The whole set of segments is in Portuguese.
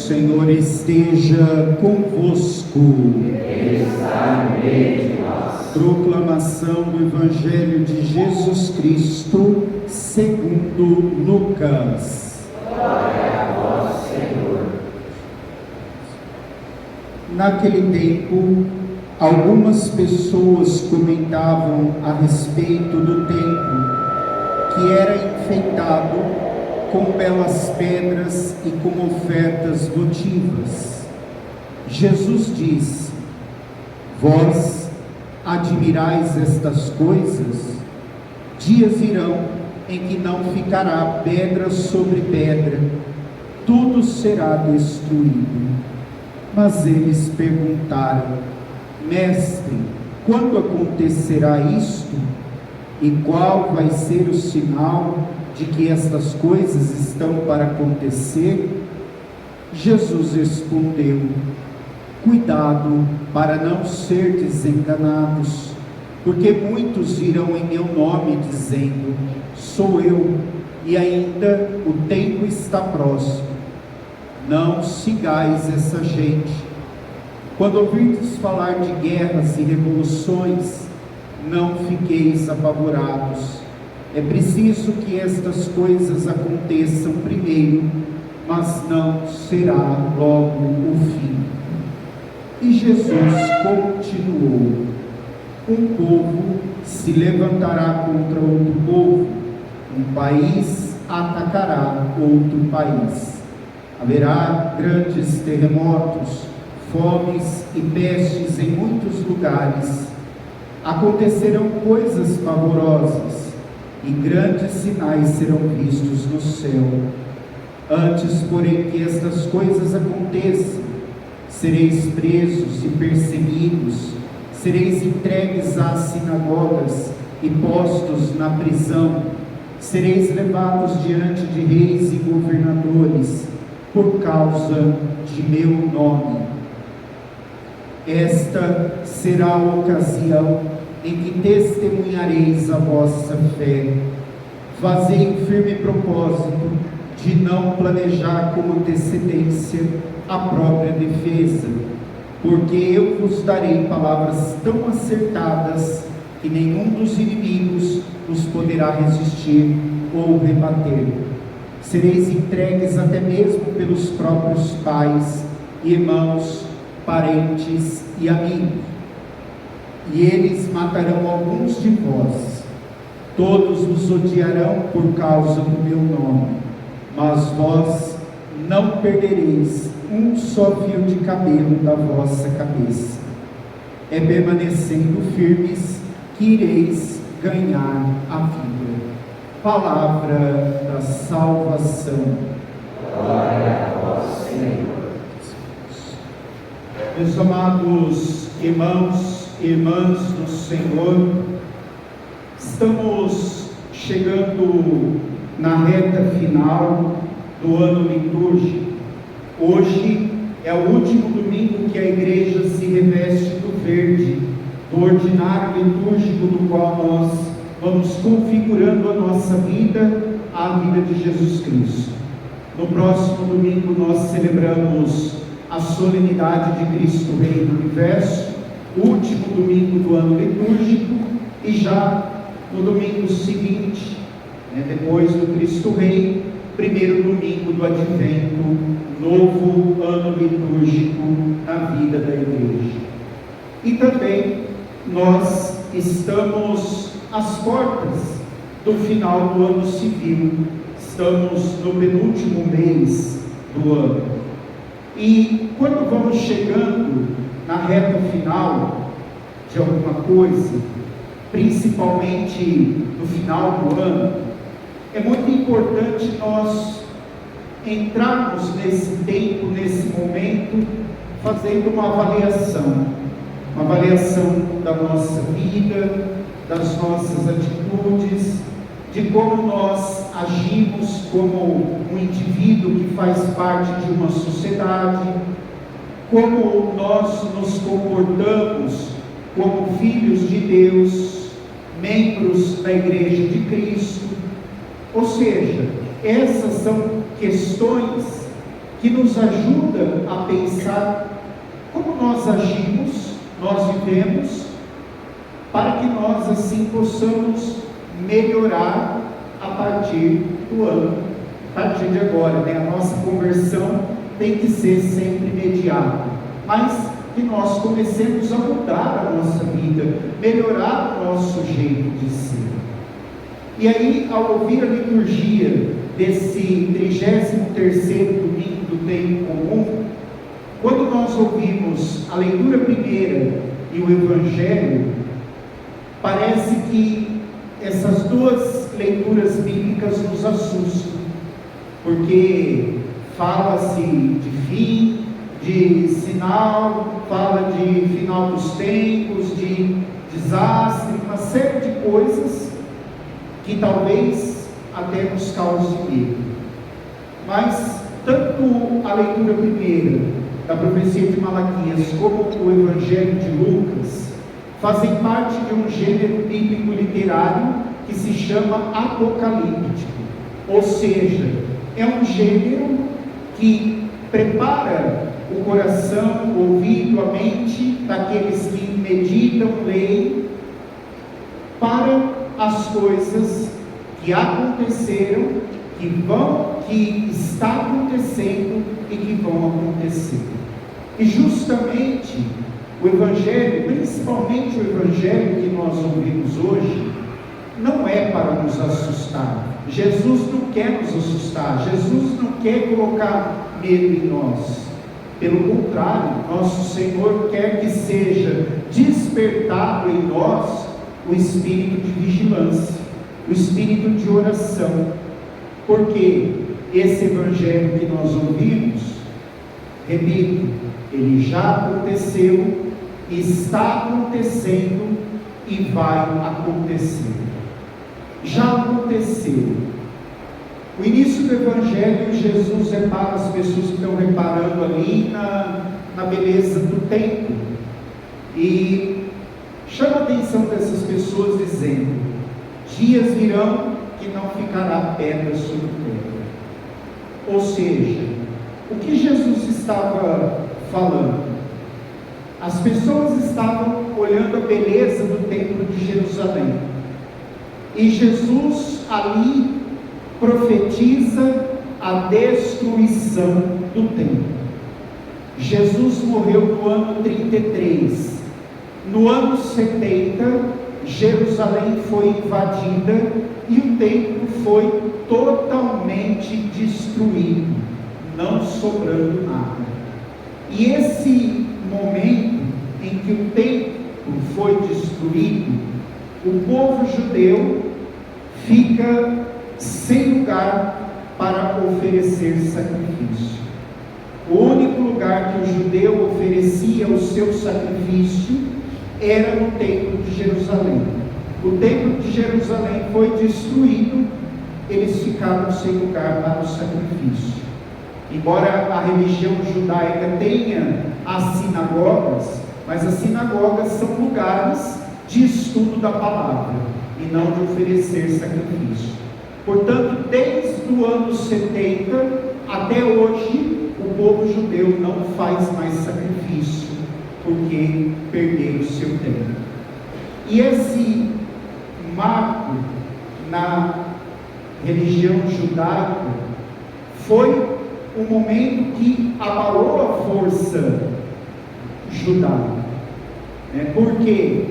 Senhor esteja convosco. Ele está no meio de nós. Proclamação do Evangelho de Jesus Cristo, segundo Lucas. Glória a vós, Senhor. Naquele tempo, algumas pessoas comentavam a respeito do templo, que era enfeitado com belas pedras e com ofertas votivas. Jesus disse: Vós admirais estas coisas? Dias virão em que não ficará pedra sobre pedra, tudo será destruído. Mas eles perguntaram: Mestre, quando acontecerá isto? E qual vai ser o sinal de que estas coisas estão para acontecer? Jesus respondeu: Cuidado para não serdes enganados, porque muitos virão em meu nome dizendo: Sou eu, e ainda o tempo está próximo. Não sigais essa gente. Quando ouvirdes falar de guerras e revoluções, não fiqueis apavorados. É preciso que estas coisas aconteçam primeiro, mas não será logo o fim. E Jesus continuou: Um povo se levantará contra outro povo, um país atacará outro país. Haverá grandes terremotos, fomes e pestes em muitos lugares. Acontecerão coisas pavorosas e grandes sinais serão vistos no céu. Antes, porém, que estas coisas aconteçam, sereis presos e perseguidos, sereis entregues às sinagogas e postos na prisão, sereis levados diante de reis e governadores, por causa de meu nome. Esta será a ocasião em que testemunhareis a vossa fé. Fazei um firme propósito de não planejar com antecedência a própria defesa, porque eu vos darei palavras tão acertadas que nenhum dos inimigos os poderá resistir ou rebater. Sereis entregues até mesmo pelos próprios pais, irmãos, parentes e amigos, e eles matarão alguns de vós. Todos vos odiarão por causa do meu nome, mas vós não perdereis um só fio de cabelo da vossa cabeça. É permanecendo firmes que ireis ganhar a vida. Palavra da salvação. Glória a vós, Senhor. Meus amados irmãos e irmãs do Senhor, estamos chegando na reta final do ano litúrgico. Hoje é o último domingo que a igreja se reveste do verde, do ordinário litúrgico do qual nós vamos configurando a nossa vida, à vida de Jesus Cristo. No próximo domingo nós celebramos a solenidade de Cristo Rei do Universo, o último domingo do ano litúrgico, e já no domingo seguinte, depois do Cristo Rei, primeiro domingo do Advento, novo ano litúrgico na vida da igreja. E também nós estamos às portas do final do ano civil, estamos no penúltimo mês do ano. E quando vamos chegando na reta final de alguma coisa, principalmente no final do ano, é muito importante nós entrarmos nesse tempo, nesse momento, fazendo uma avaliação da nossa vida, das nossas atitudes, de como nós agimos como um indivíduo que faz parte de uma sociedade, como nós nos comportamos como filhos de Deus, membros da Igreja de Cristo. Ou seja, essas são questões que nos ajuda a pensar como nós agimos, nós vivemos, para que nós assim possamos melhorar a partir do ano, a partir de agora, né? A nossa conversão tem que ser sempre imediata, mas que nós comecemos a mudar a nossa vida, melhorar o nosso jeito de ser. E aí, ao ouvir a liturgia desse 33º domingo do tempo comum, quando nós ouvimos a leitura primeira e o Evangelho, parece que essas duas leituras bíblicas nos assustam, porque fala-se de fim, de sinal, fala de final dos tempos, de desastre, uma série de coisas que talvez até nos cause medo. Mas tanto a leitura primeira da profecia de Malaquias como o Evangelho de Lucas fazem parte de um gênero bíblico literário que se chama apocalíptico, ou seja, é um gênero que prepara o coração, o ouvido, a mente daqueles que meditam, leem, para as coisas que aconteceram, que está acontecendo e que vão acontecer. E justamente o Evangelho, principalmente o Evangelho que nós ouvimos hoje, não é para nos assustar. Jesus não quer nos assustar, Jesus não quer colocar medo em nós. Pelo contrário, nosso Senhor quer que seja despertado em nós o espírito de vigilância, o espírito de oração, porque esse Evangelho que nós ouvimos, repito, ele já aconteceu, está acontecendo e vai acontecer. Já aconteceu. O início do Evangelho, Jesus repara as pessoas que estão reparando ali na beleza do templo, e chama a atenção dessas pessoas dizendo: dias virão que não ficará pedra sobre pedra. Ou seja, o que Jesus estava falando? As pessoas estavam olhando a beleza do templo de Jerusalém, e Jesus ali profetiza a destruição do templo. Jesus morreu no ano 33. No ano 70, Jerusalém foi invadida e o templo foi totalmente destruído, não sobrando nada. E esse momento em que o templo foi destruído, o povo judeu fica sem lugar para oferecer sacrifício. O único lugar que o judeu oferecia o seu sacrifício era no templo de Jerusalém. O templo de Jerusalém foi destruído, eles ficaram sem lugar para o sacrifício. Embora a religião judaica tenha as sinagogas, mas as sinagogas são lugares de estudo da palavra e não de oferecer sacrifício. Portanto, desde o ano 70 até hoje, o povo judeu não faz mais sacrifício, porque perdeu o seu tempo. E esse marco na religião judaica foi um momento que abalou a força judaica, porque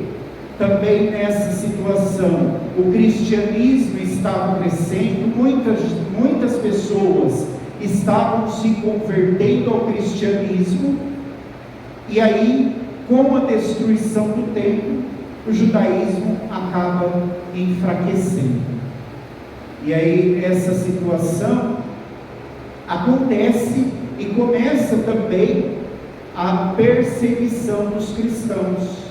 também nessa situação o cristianismo estava crescendo, muitas pessoas estavam se convertendo ao cristianismo, e aí, com a destruição do templo, o judaísmo acaba enfraquecendo. E aí essa situação acontece e começa também a perseguição dos cristãos.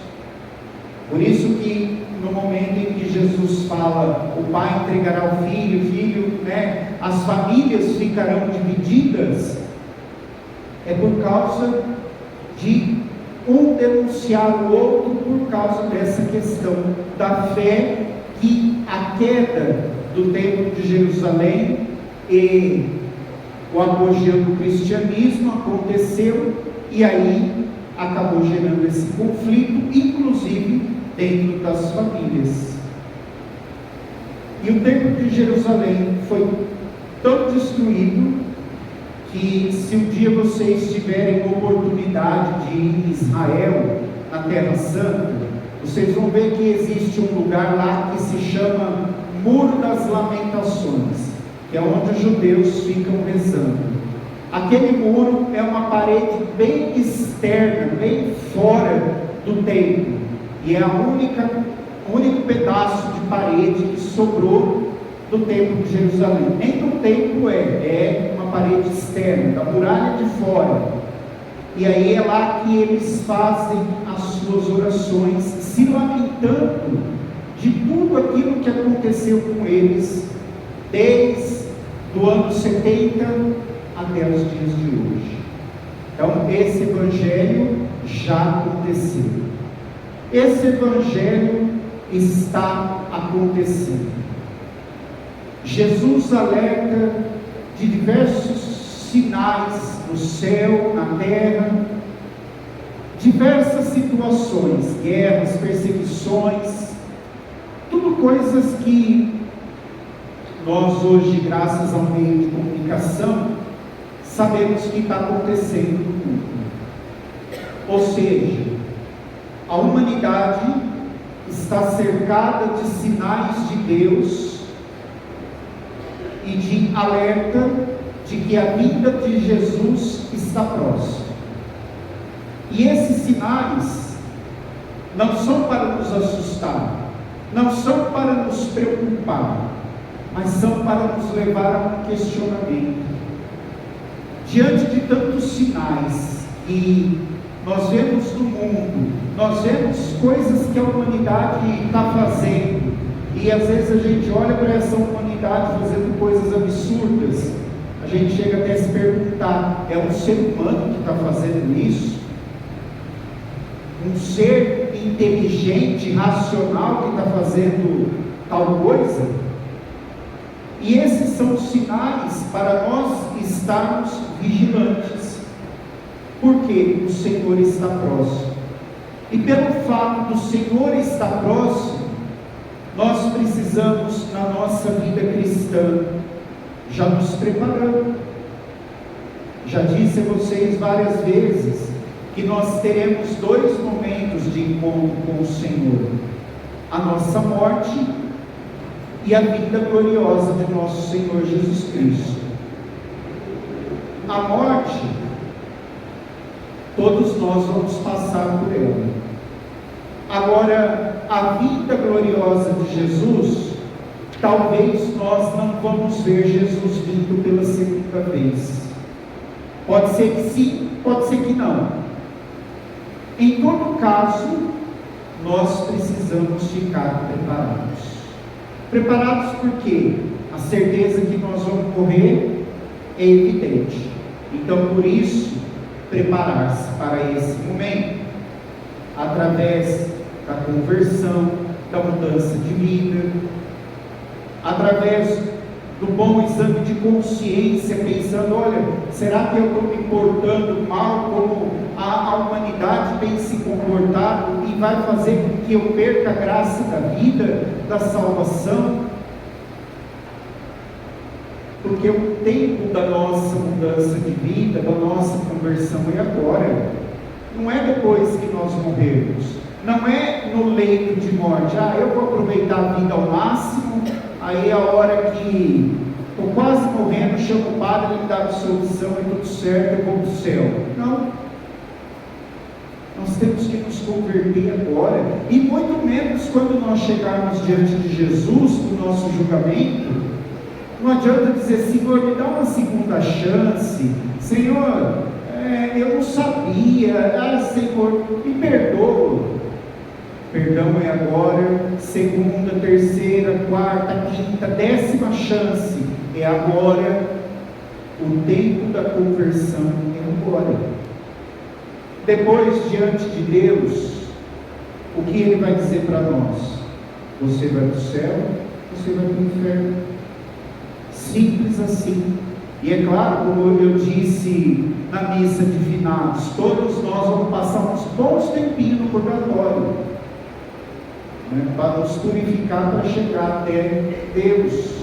Por isso que no momento em que Jesus fala, o pai entregará o filho, as famílias ficarão divididas, é por causa de um denunciar o outro, por causa dessa questão da fé, que a queda do templo de Jerusalém e o apogeu do cristianismo aconteceu e aí acabou gerando esse conflito, inclusive dentro das famílias. E o templo de Jerusalém foi tão destruído que, se um dia vocês tiverem oportunidade de ir em Israel, na Terra Santa, vocês vão ver que existe um lugar lá que se chama Muro das Lamentações, que é onde os judeus ficam rezando. Aquele muro é uma parede bem externa, bem fora do templo, e é o único pedaço de parede que sobrou do templo de Jerusalém. Nem do templo é uma parede externa, da muralha de fora. E aí é lá que eles fazem as suas orações, se lamentando de tudo aquilo que aconteceu com eles, desde o ano 70 até os dias de hoje. Então, esse evangelho já aconteceu. Esse evangelho está acontecendo. Jesus alerta de diversos sinais no céu, na terra, diversas situações, guerras, perseguições, tudo coisas que nós hoje, graças ao meio de comunicação, sabemos que está acontecendo no mundo. Ou seja, a humanidade está cercada de sinais de Deus e de alerta de que a vinda de Jesus está próxima. E esses sinais não são para nos assustar, não são para nos preocupar, mas são para nos levar a um questionamento. Diante de tantos sinais que nós vemos no mundo, nós vemos coisas que a humanidade está fazendo, e às vezes a gente olha para essa humanidade fazendo coisas absurdas, a gente chega até a se perguntar: é um ser humano que está fazendo isso? Um ser inteligente, racional que está fazendo tal coisa? E esses são os sinais para nós estarmos vigilantes, porque o Senhor está próximo. E pelo fato do Senhor estar próximo, nós precisamos, na nossa vida cristã, já nos preparando. Já disse a vocês várias vezes que nós teremos dois momentos de encontro com o Senhor: a nossa morte e a vinda gloriosa de nosso Senhor Jesus Cristo. A morte, todos nós vamos passar por ela. Agora, a vinda gloriosa de Jesus, talvez nós não vamos ver Jesus vindo pela segunda vez. Pode ser que sim, pode ser que não. Em todo caso, nós precisamos ficar preparados. Preparados por quê? A certeza que nós vamos morrer é evidente. Então, por isso, preparar-se para esse momento, através da conversão, da mudança de vida, através do bom exame de consciência, pensando: olha, será que eu estou me portando mal como a humanidade tem se comportado e vai fazer com que eu perca a graça da vida, da salvação? Porque o tempo da nossa mudança de vida, da nossa conversão é agora, não é depois que nós morrermos, não é no leito de morte. Eu vou aproveitar a vida ao máximo, aí a hora que estou quase morrendo, chamo o padre, ele me dá a absolvição e tudo certo, eu vou para o céu. Não. Nós temos que nos converter agora, e muito menos quando nós chegarmos diante de Jesus, no nosso julgamento. Não adianta dizer: Senhor, me dá uma segunda chance, Senhor, eu não sabia, Senhor, me perdoa. Perdão é agora, segunda, terceira, quarta, quinta, 10ª chance é agora. O tempo da conversão é agora. Depois, diante de Deus, o que Ele vai dizer para nós? Você vai para o céu, você vai para o inferno. Simples assim. E é claro, como eu disse na missa de finados, todos nós vamos passar uns bons tempinhos no purgatório, né, para nos purificar para chegar até Deus.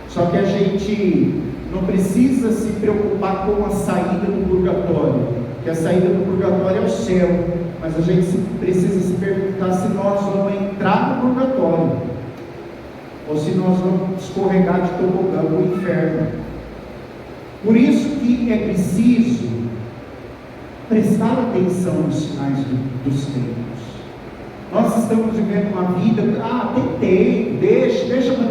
Só que a gente não precisa se preocupar com a saída do purgatório, que a saída do purgatório é o céu, mas a gente precisa se perguntar se nós vamos entrar no purgatório, ou se nós vamos escorregar de tobogã para o inferno. Por isso que é preciso prestar atenção nos sinais dos tempos. Nós estamos vivendo uma vida, tem tempo, deixa para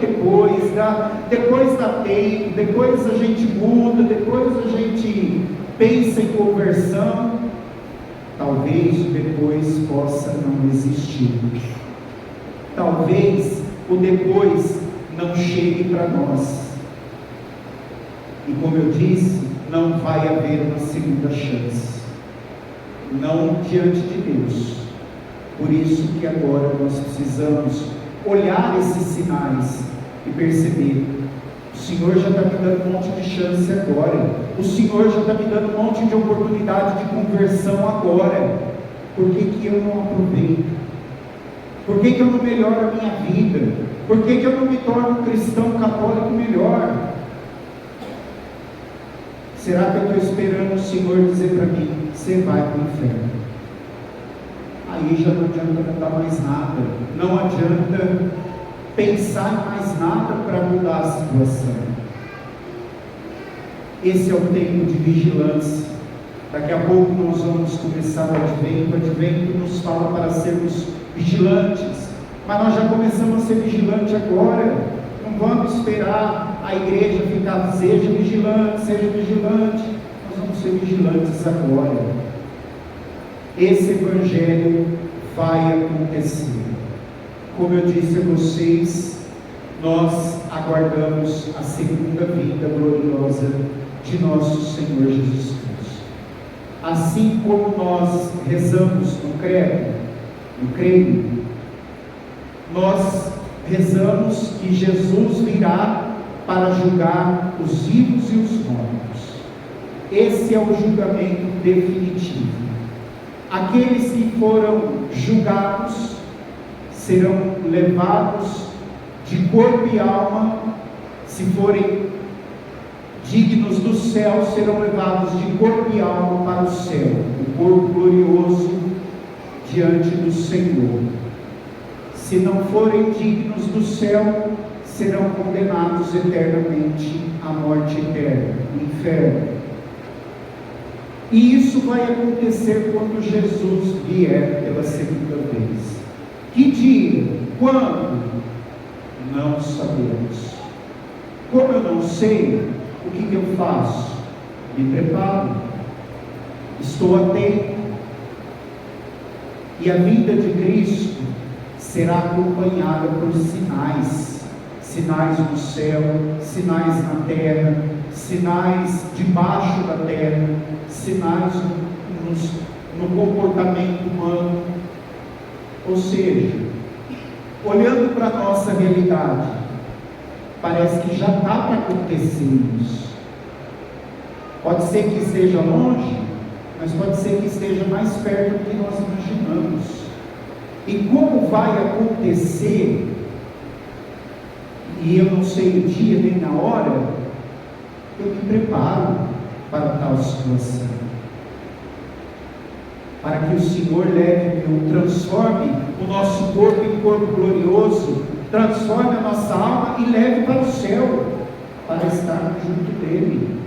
depois dá tempo, depois a gente muda, depois a gente pensa em conversão. Talvez o depois possa não existir. Talvez o depois não chegue para nós. E como eu disse, não vai haver uma segunda chance. Não diante de Deus. Por isso que agora nós precisamos olhar esses sinais e perceber: o Senhor já está me dando um monte de chance agora, o Senhor já está me dando um monte de oportunidade de conversão agora. Por que eu não aproveito? Por que eu não melhoro a minha vida? Por que eu não me torno um cristão católico melhor? Será que eu estou esperando o Senhor dizer para mim: você vai para o inferno? Aí já não adianta mudar mais nada, não adianta pensar em mais nada para mudar a situação. Esse é o tempo de vigilância. Daqui a pouco nós vamos começar o advento. O advento nos fala para sermos vigilantes, mas nós já começamos a ser vigilantes agora. Não vamos esperar a igreja ficar: seja vigilante, nós vamos ser vigilantes agora. Esse evangelho vai acontecer. Como eu disse a vocês, nós aguardamos a segunda vinda gloriosa de nosso Senhor Jesus Cristo. Assim como nós rezamos no creio, nós rezamos que Jesus virá para julgar os vivos e os mortos. Esse é o julgamento definitivo. Aqueles que foram julgados serão levados de corpo e alma. Se forem dignos do céu, serão levados de corpo e alma para o céu, o corpo glorioso diante do Senhor. Se não forem dignos do céu, serão condenados eternamente à morte eterna, no inferno. E isso vai acontecer quando Jesus vier pela segunda vez. Que dia? Quando? Não sabemos. Como eu não sei, o que eu faço? Me preparo, estou atento. E a vinda de Cristo será acompanhada por sinais no céu, sinais na terra, sinais debaixo da terra, sinais no comportamento humano. Ou seja, olhando para a nossa realidade, parece que já está para acontecer isso. Pode ser que esteja longe, mas pode ser que esteja mais perto do que nós imaginamos. E como vai acontecer, e eu não sei o dia nem na hora, eu me preparo para tal situação, para que o Senhor transforme o nosso corpo em corpo glorioso, transforme a nossa alma e leve para o céu, para estar junto dele.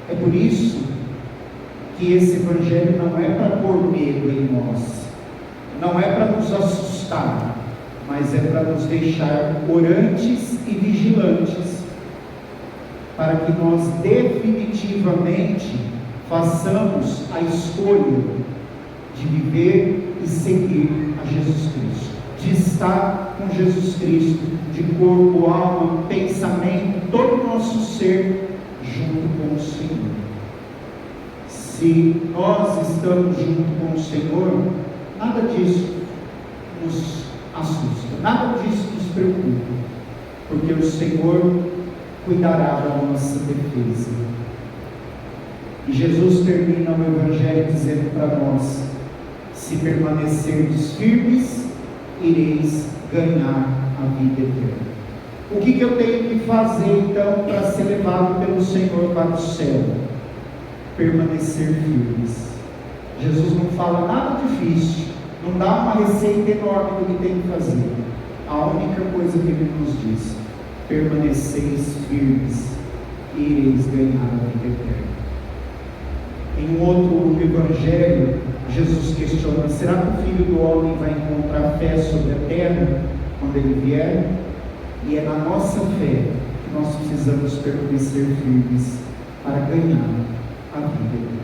É por isso que esse evangelho não é para pôr medo em nós, não é para nos assustar, mas é para nos deixar orantes e vigilantes, para que nós definitivamente façamos a escolha de viver e seguir a Jesus Cristo, de estar com Jesus Cristo, de corpo, alma, pensamento, todo o nosso ser junto com o Senhor. Se nós estamos junto com o Senhor, nada disso nos assusta, nada disso nos preocupa, porque o Senhor cuidará da nossa defesa. E Jesus termina o Evangelho dizendo para nós: se permanecerdes firmes, ireis ganhar a vida eterna. O que eu tenho que fazer então para ser levado pelo Senhor para o céu? Permanecer firmes. Jesus não fala nada difícil, não dá uma receita enorme do que tem que fazer. A única coisa que ele nos diz: permaneceis firmes e ireis ganhar a vida eterna. Em um outro evangelho, Jesus questiona: será que o Filho do Homem vai encontrar fé sobre a terra quando ele vier? E é na nossa fé que nós precisamos permanecer firmes para ganhar a vida eterna.